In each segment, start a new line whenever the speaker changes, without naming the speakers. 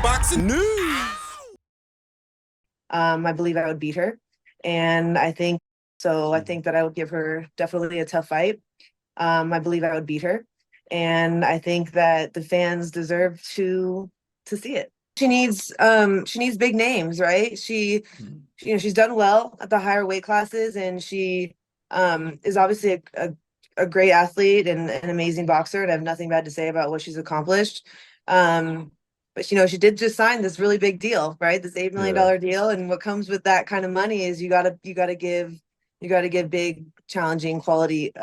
boxing news.
I believe I would beat her. And I think so. I think that I would give her definitely a tough fight. I believe I would beat her. And I think that the fans deserve to see it. She needs big names, right? She's done well at the higher weight classes, and she is obviously a great athlete and an amazing boxer, and I have nothing bad to say about what she's accomplished. But she did just sign this really big deal, right? This $8 million deal, and what comes with that kind of money is you gotta give big, challenging, quality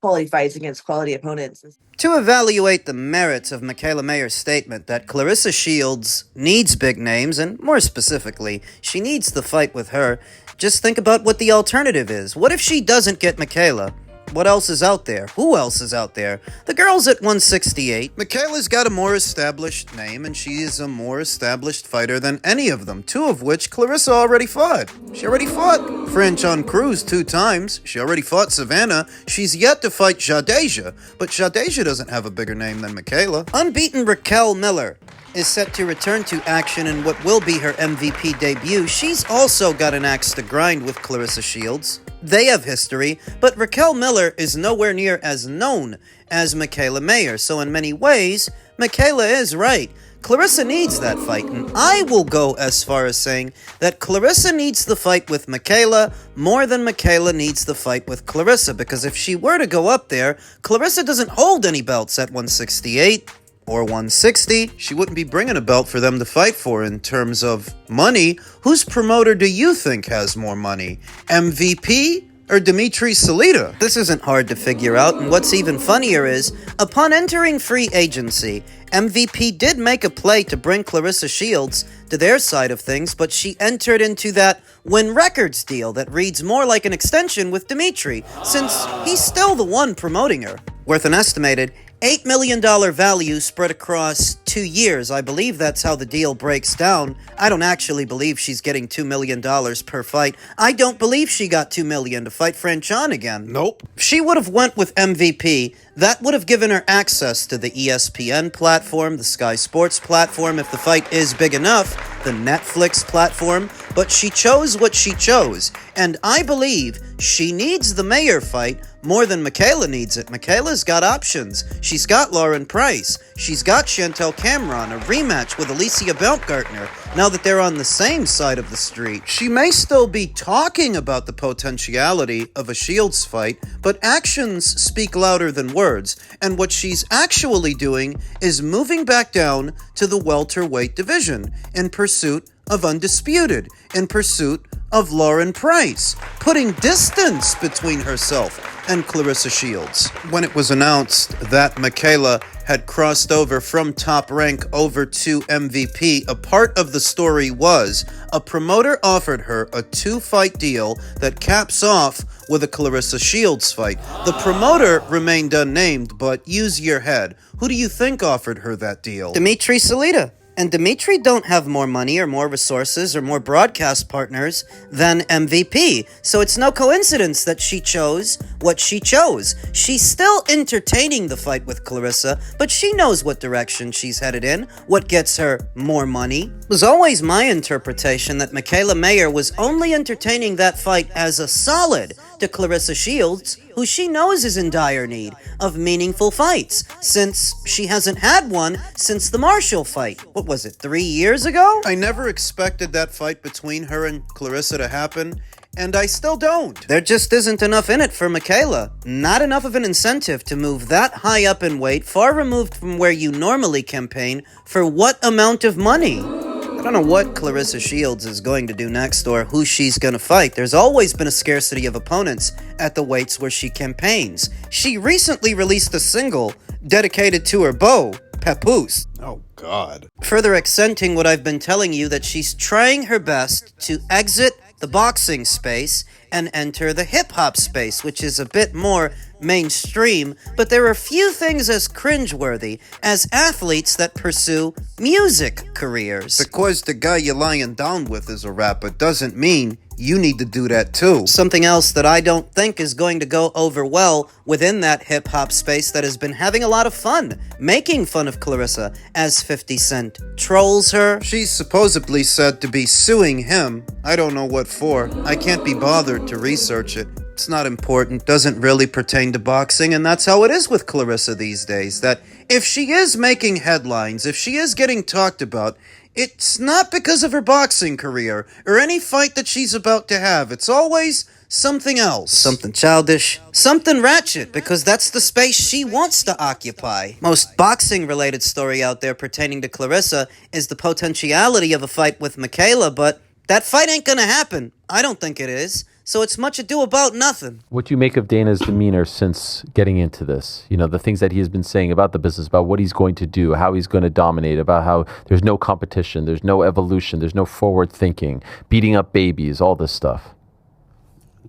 fights against quality opponents.
To evaluate the merits of Michaela Mayer's statement that Clarissa Shields needs big names, and more specifically, she needs the fight with her, just think about what the alternative is. What if she doesn't get Michaela? What else is out there? Who else is out there? The girl's at 168. Michaela's got a more established name, and she is a more established fighter than any of them, two of which Clarissa already fought. She already fought Franchon Cruz 2 times. She already fought Savannah. She's yet to fight Jadeja, but Jadeja doesn't have a bigger name than Michaela. Unbeaten Raquel Miller is set to return to action in what will be her MVP debut. She's also got an axe to grind with Clarissa Shields. They have history, but Raquel Miller is nowhere near as known as Michaela Mayer, so in many ways, Michaela is right. Clarissa needs that fight, and I will go as far as saying that Clarissa needs the fight with Michaela more than Michaela needs the fight with Clarissa, because if she were to go up there, Clarissa doesn't hold any belts at 168. Or 160, she wouldn't be bringing a belt for them to fight for in terms of money. Whose promoter do you think has more money? MVP or Dimitri Salita? This isn't hard to figure out, and what's even funnier is, upon entering free agency, MVP did make a play to bring Clarissa Shields to their side of things, but she entered into that Win Records deal that reads more like an extension with Dimitri, since he's still the one promoting her. Worth an estimated $8 million value spread across 2 years. I believe that's how the deal breaks down. I don't actually believe she's getting $2 million per fight. I don't believe she got $2 million to fight Franchon again.
Nope.
If she would have went with MVP, that would have given her access to the ESPN platform, the Sky Sports platform, if the fight is big enough, the Netflix platform, but she chose what she chose, and I believe she needs the Mayer fight more than Michaela needs it. Michaela's got options. She's got Lauren Price. She's got Chantel Cameron, a rematch with Alicia Baumgartner, now that they're on the same side of the street. She may still be talking about the potentiality of a Shields fight, but actions speak louder than words, and what she's actually doing is moving back down to the welterweight division in pursuit of Undisputed, in pursuit of Lauren Price, putting distance between herself and Clarissa Shields. When it was announced that Michaela had crossed over from Top Rank over to MVP, a part of the story was a promoter offered her a 2-fight deal that caps off with a Clarissa Shields fight. The promoter remained unnamed, but use your head. Who do you think offered her that deal? Dimitri Salita. And Dimitri don't have more money or more resources or more broadcast partners than MVP, so it's no coincidence that she chose what she chose. She's still entertaining the fight with Clarissa, but she knows what direction she's headed in, what gets her more money. It was always my interpretation that Michaela Mayer was only entertaining that fight as a solid to Clarissa Shields, who she knows is in dire need of meaningful fights, since she hasn't had one since the Marshall fight. What was it, 3 years ago? I never expected that fight between her and Clarissa to happen, and I still don't. There just isn't enough in it for Michaela. Not enough of an incentive to move that high up in weight, far removed from where you normally campaign, for what amount of money? I don't know what Clarissa Shields is going to do next or who she's going to fight. There's always been a scarcity of opponents at the weights where she campaigns. She recently released a single dedicated to her beau, Papoose.
Oh, God.
Further accenting what I've been telling you, that she's trying her best to exit the boxing space and enter the hip-hop space, which is a bit more mainstream, but there are few things as cringeworthy as athletes that pursue music careers. Because the guy you're lying down with is a rapper doesn't mean
You need to do that too.
Something else that I don't think is going to go over well within that hip-hop space that has been having a lot of fun, making fun of Clarissa as 50 Cent trolls her.
She's supposedly said to be suing him. I don't know what for. I can't be bothered to research it. It's not important, doesn't really pertain to boxing, and that's how it is with Clarissa these days, that if she is making headlines, if she is getting talked about, it's not because of her boxing career or any fight that she's about to have. It's always something else.
Something childish, something ratchet, because that's the space she wants to occupy. Most boxing-related story out there pertaining to Clarissa is the potentiality of a fight with Michaela, but that fight ain't gonna happen. I don't think it is. So it's much ado about nothing.
What do you make of Dana's demeanor since getting into this? You know, the things that he has been saying about the business, about what he's going to do, how he's going to dominate, about how there's no competition, there's no evolution, there's no forward thinking, beating up babies, all this stuff.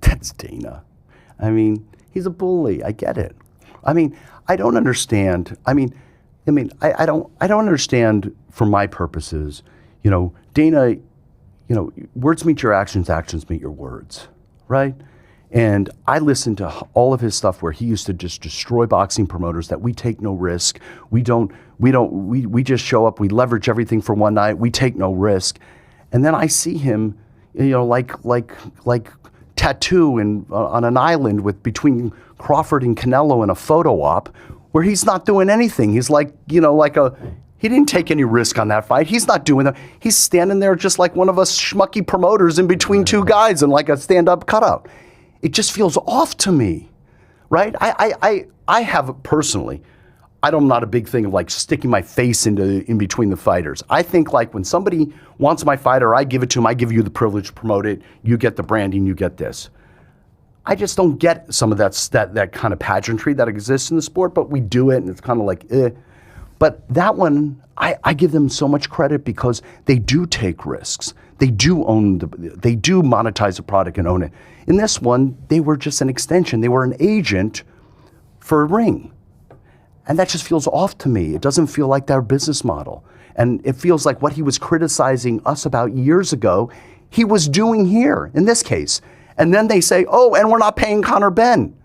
That's Dana. I mean, he's a bully. I get it. I mean, I don't understand. I don't understand for my purposes, you know, Dana, you know, words meet your actions, actions meet your words. Right? And I listened to all of his stuff where he used to just destroy boxing promoters, that we take no risk. We just show up, we leverage everything for one night, we take no risk. And then I see him, you know, like tattoo on an island between Crawford and Canelo in a photo op where he's not doing anything. He's like, you know, he didn't take any risk on that fight. He's not doing that. He's standing there just like one of us schmucky promoters in between two guys and like a stand-up cutout. It just feels off to me, right? I have personally, I'm not a big thing of like sticking my face in between the fighters. I think like when somebody wants my fighter, I give it to him. I give you the privilege to promote it. You get the branding. You get this. I just don't get some of that kind of pageantry that exists in the sport, but we do it, and it's kind of like, eh. But that one, I give them so much credit because they do take risks. They do they do monetize the product and own it. In this one, they were just an extension. They were an agent for a ring. And that just feels off to me. It doesn't feel like their business model. And it feels like what he was criticizing us about years ago, he was doing here in this case. And then they say, oh, and we're not paying Conor Benn.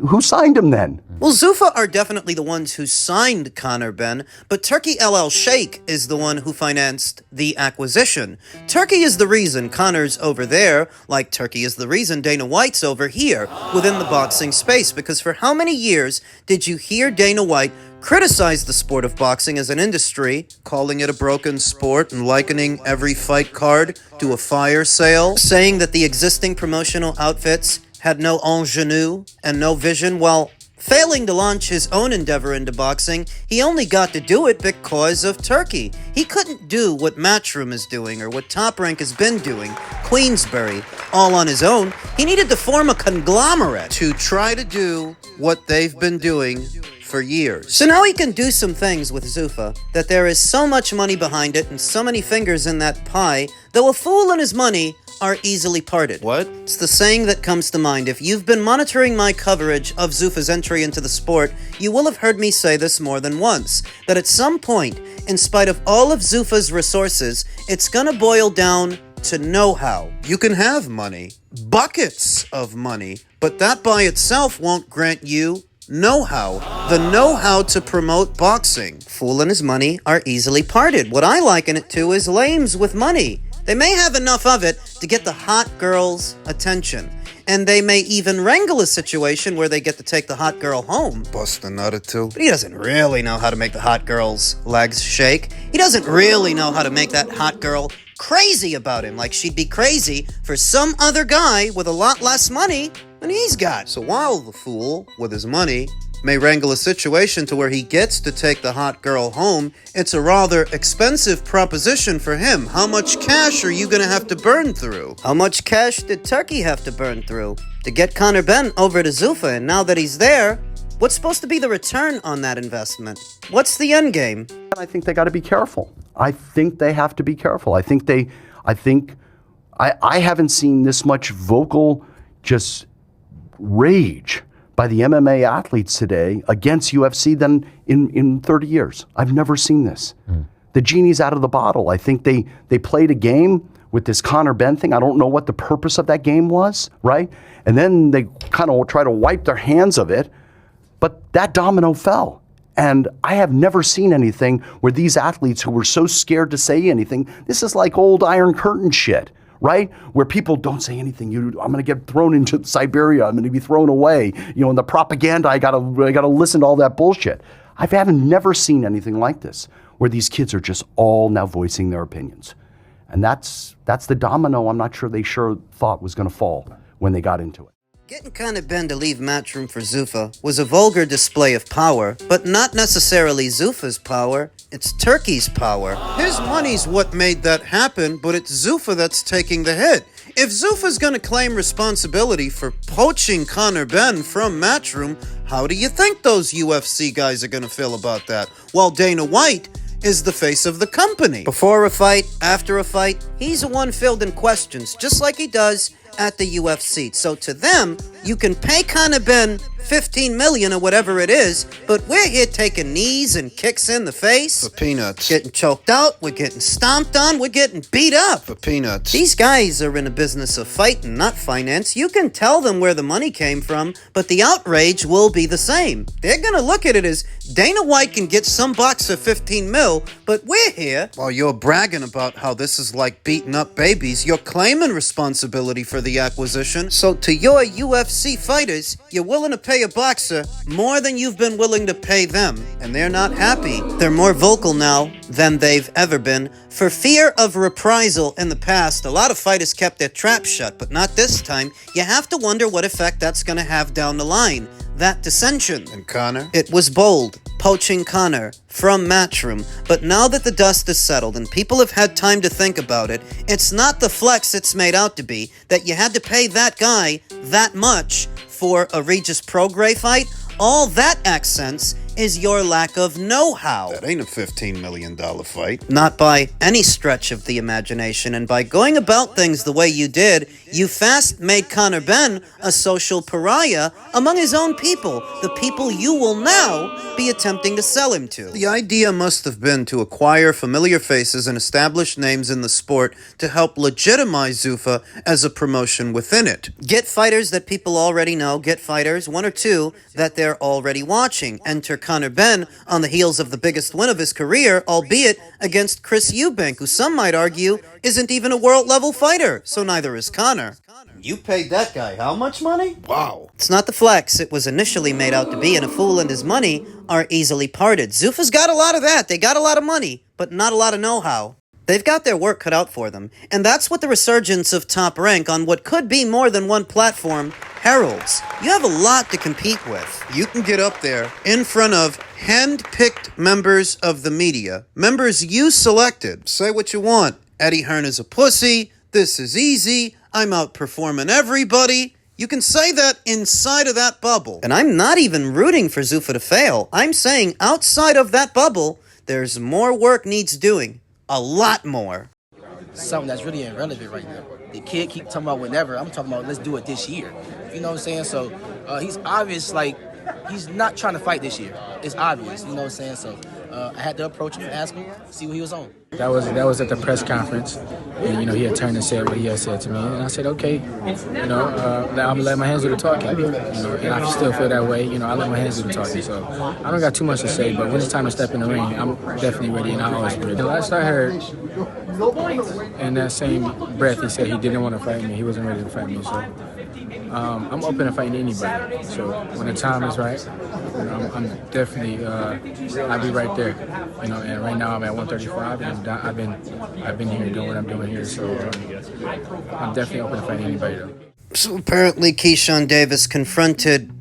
Who signed him then?
Well, Zuffa are definitely the ones who signed Conor Benn, but Turkey LL Sheikh is the one who financed the acquisition. Turkey is the reason Conor's over there, like Turkey is the reason Dana White's over here within the boxing space, because for how many years did you hear Dana White criticize the sport of boxing as an industry, calling it a broken sport and likening every fight card to a fire sale, saying that the existing promotional outfits had no ingenue and no vision? Well, failing to launch his own endeavor into boxing, he only got to do it because of Turkey. He couldn't do what Matchroom is doing or what Top Rank has been doing, Queensberry, all on his own. He needed to form a conglomerate
To try to do what they've been doing for years.
So now he can do some things with Zuffa that there is so much money behind it and so many fingers in that pie, though a fool and his money are easily parted.
What?
It's the saying that comes to mind. If you've been monitoring my coverage of Zuffa's entry into the sport, you will have heard me say this more than once, that at some point, in spite of all of Zuffa's resources, it's gonna boil down to know-how.
You can have money, buckets of money, but that by itself won't grant you know-how. The know-how to promote boxing.
Fool and his money are easily parted. What I liken it to is lames with money. They may have enough of it to get the hot girl's attention, and they may even wrangle a situation where they get to take the hot girl home.
Bust a nut or two.
But he doesn't really know how to make the hot girl's legs shake. He doesn't really know how to make that hot girl crazy about him, like she'd be crazy for some other guy with a lot less money than he's got.
So while the fool, with his money, may wrangle a situation to where he gets to take the hot girl home, it's a rather expensive proposition for him. How much cash are you gonna have to burn through?
How much cash did Turkey have to burn through to get Conor Benn over to Zuffa? And now that he's there, what's supposed to be the return on that investment? What's the end game?
I think they got to be careful. I think they have to be careful. I haven't seen this much vocal just rage by the MMA athletes today against UFC than in 30 years. I've never seen this. The genie's out of the bottle. I think they played a game with this Conor Benn thing. I don't know what the purpose of that game was, right? And then they kind of try to wipe their hands of it, but that domino fell. And I have never seen anything where these athletes who were so scared to say anything, this is like old Iron Curtain shit, right? Where people don't say anything. I'm going to get thrown into Siberia. I'm going to be thrown away. And the propaganda, I got to listen to all that bullshit. I haven't never seen anything like this, where these kids are just all now voicing their opinions. And that's the domino I'm not sure they thought was going to fall when they got into it.
Getting Conor Benn to leave Matchroom for Zuffa was a vulgar display of power, but not necessarily Zuffa's power, it's Turkey's power.
His money's what made that happen, but it's Zuffa that's taking the hit. If Zuffa's gonna claim responsibility for poaching Conor Benn from Matchroom, how do you think those UFC guys are gonna feel about that? While Dana White is the face of the company.
Before a fight, after a fight, he's the one filled in questions, just like he does at the UFC. So to them, you can pay Conor Benn $15 million or whatever it is, but we're here taking knees and kicks in the face.
For peanuts.
Getting choked out, we're getting stomped on, we're getting beat up.
For peanuts.
These guys are in a business of fighting, not finance. You can tell them where the money came from, but the outrage will be the same. They're gonna look at it as Dana White can get some boxer 15 mil, but we're here.
While you're bragging about how this is like beating up babies, you're claiming responsibility for the acquisition.
So to your UFC fighters, you're willing to pay a boxer more than you've been willing to pay them, and they're not happy. They're more vocal now than they've ever been. For fear of reprisal in the past, a lot of fighters kept their traps shut, but not this time. You have to wonder what effect that's going to have down the line. That dissension.
And Conor?
It was bold, poaching Conor from Matchroom, but now that the dust is settled and people have had time to think about it, it's not the flex it's made out to be, that you had to pay that guy that much for a Regis Prograis fight. All that accents is your lack of know-how.
That ain't a $15 million fight.
Not by any stretch of the imagination, and by going about things the way you did, you fast made Conor Benn a social pariah among his own people, the people you will now be attempting to sell him to.
The idea must have been to acquire familiar faces and established names in the sport to help legitimize Zuffa as a promotion within it.
Get fighters that people already know, get fighters, one or two, that they're already watching. Enter Conor Benn on the heels of the biggest win of his career, albeit against Chris Eubank, who some might argue isn't even a world-level fighter, so neither is Conor.
You paid that guy how much money? Wow.
It's not the flex it was initially made out to be, and a fool and his money are easily parted. Zuffa's got a lot of that. They got a lot of money, but not a lot of know-how. They've got their work cut out for them, and that's what the resurgence of Top Rank on what could be more than one platform heralds. You have a lot to compete with.
You can get up there in front of hand-picked members of the media, members you selected. Say what you want. Eddie Hearn is a pussy. This is easy. I'm outperforming everybody. You can say that inside of that bubble.
And I'm not even rooting for Zuffa to fail. I'm saying outside of that bubble, there's more work needs doing. A lot more.
Something that's really irrelevant right now. The kid keep talking about whenever. I'm talking about let's do it this year. You know what I'm saying? So he's obvious, like, he's not trying to fight this year. It's obvious, you know what I'm saying? So I had to approach him, ask him, see what he was on.
That was at the press conference, and he had turned and said what he had said to me, and I said, okay, I'm gonna let my hands do the talking, and I still feel that way, I let my hands do the talking, so I don't got too much to say, but when it's time to step in the ring, I'm definitely ready, and I always be ready. The last I heard, in that same breath, he said he didn't want to fight me, he wasn't ready to fight me, so I'm open to fighting anybody, so when the time is right, I'm definitely, I'll be right there, and right now I'm at 135, and I've been here doing what I'm doing here, so I'm definitely open to fighting anybody, though.
So apparently Keyshawn Davis confronted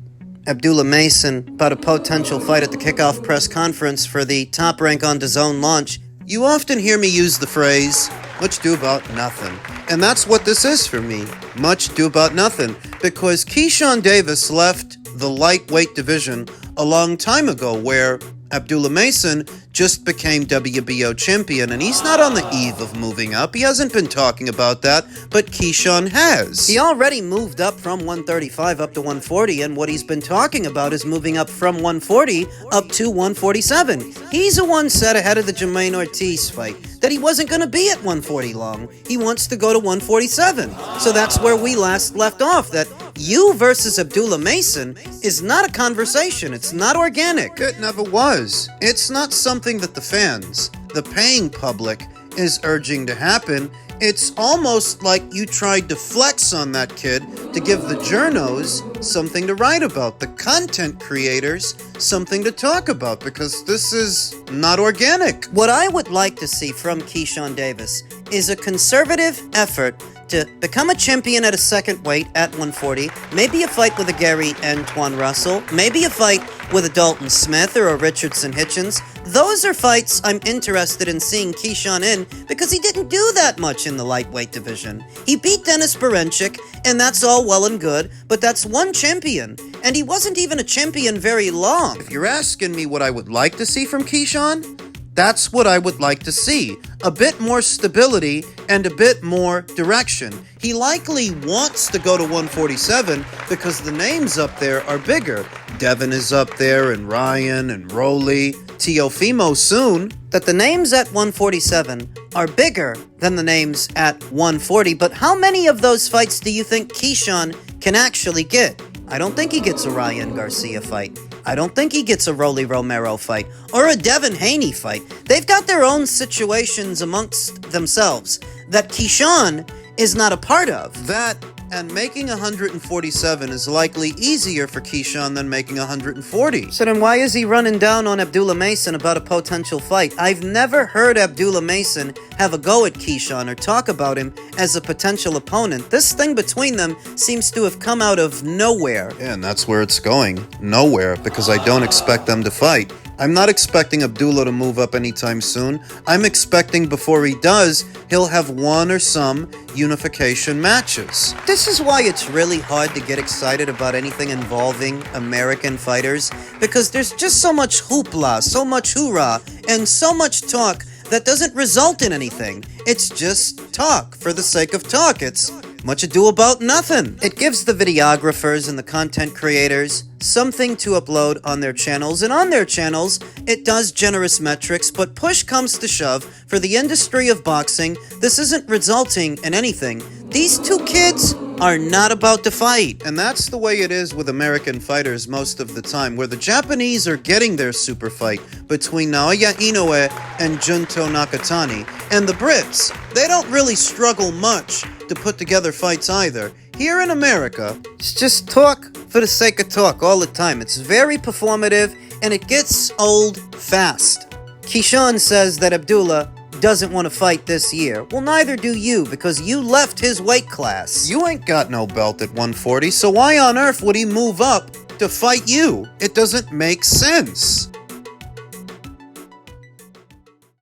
Abdullah Mason about a potential fight at the kickoff press conference for the Top Rank on DAZN launch.
You often hear me use the phrase, much ado about nothing. And that's what this is for me, much ado about nothing. Because Keyshawn Davis left the lightweight division a long time ago, where Abdullah Mason just became WBO champion, and he's not on the eve of moving up. He hasn't been talking about that, but Keyshawn has.
He already moved up from 135 up to 140, and what he's been talking about is moving up from 140 up to 147. He's the one set ahead of the Jermaine Ortiz fight that he wasn't going to be at 140 long. He wants to go to 147. So that's where we last left off, that you versus Abdullah Mason is not a conversation. It's not organic.
It never was. It's not something that the fans, the paying public, is urging to happen. It's almost like you tried to flex on that kid to give the journos something to write about, the content creators something to talk about, because this is not organic.
What I would like to see from Keyshawn Davis is a conservative effort to become a champion at a second weight at 140, maybe a fight with a Gary Antoine Russell, maybe a fight with a Dalton Smith or a Richardson Hitchens. Those are fights I'm interested in seeing Keyshawn in, because he didn't do that much in the lightweight division. He beat Dennis Berenchik, and that's all well and good, but that's one champion, and he wasn't even a champion very long.
If you're asking me what I would like to see from Keyshawn, that's what I would like to see. A bit more stability and a bit more direction. He likely wants to go to 147 because the names up there are bigger. Devin is up there, and Ryan, and Rolly, Teofimo soon.
That the names at 147 are bigger than the names at 140, but how many of those fights do you think Keyshawn can actually get? I don't think he gets a Ryan Garcia fight. I don't think he gets a Rolly Romero fight or a Devin Haney fight. They've got their own situations amongst themselves that Keyshawn is not a part of.
That and making 147 is likely easier for Keyshawn than making 140.
So then why is he running down on Abdullah Mason about a potential fight? I've never heard Abdullah Mason have a go at Keyshawn or talk about him as a potential opponent. This thing between them seems to have come out of nowhere.
Yeah, and that's where it's going. Nowhere, because I don't expect them to fight. I'm not expecting Abdullah to move up anytime soon. I'm expecting before he does, he'll have one or some unification matches.
This is why it's really hard to get excited about anything involving American fighters, because there's just so much hoopla, so much hoorah, and so much talk that doesn't result in anything. It's just talk for the sake of talk. It's much ado about nothing. It gives the videographers and the content creators something to upload on their channels, and on their channels, it does generous metrics, but push comes to shove, for the industry of boxing, this isn't resulting in anything. These two kids are not about to fight.
And that's the way it is with American fighters most of the time, where the Japanese are getting their super fight between Naoya Inoue and Junto Nakatani. And the Brits, they don't really struggle much to put together fights either. Here in America,
It's just talk for the sake of talk all the time. It's very performative, and it gets old fast. Keyshawn says that Abdullah doesn't want to fight this year. Well, neither do you, because you left his weight class.
you ain't got no belt at 140, so why on earth would he move up to fight you? It doesn't make sense.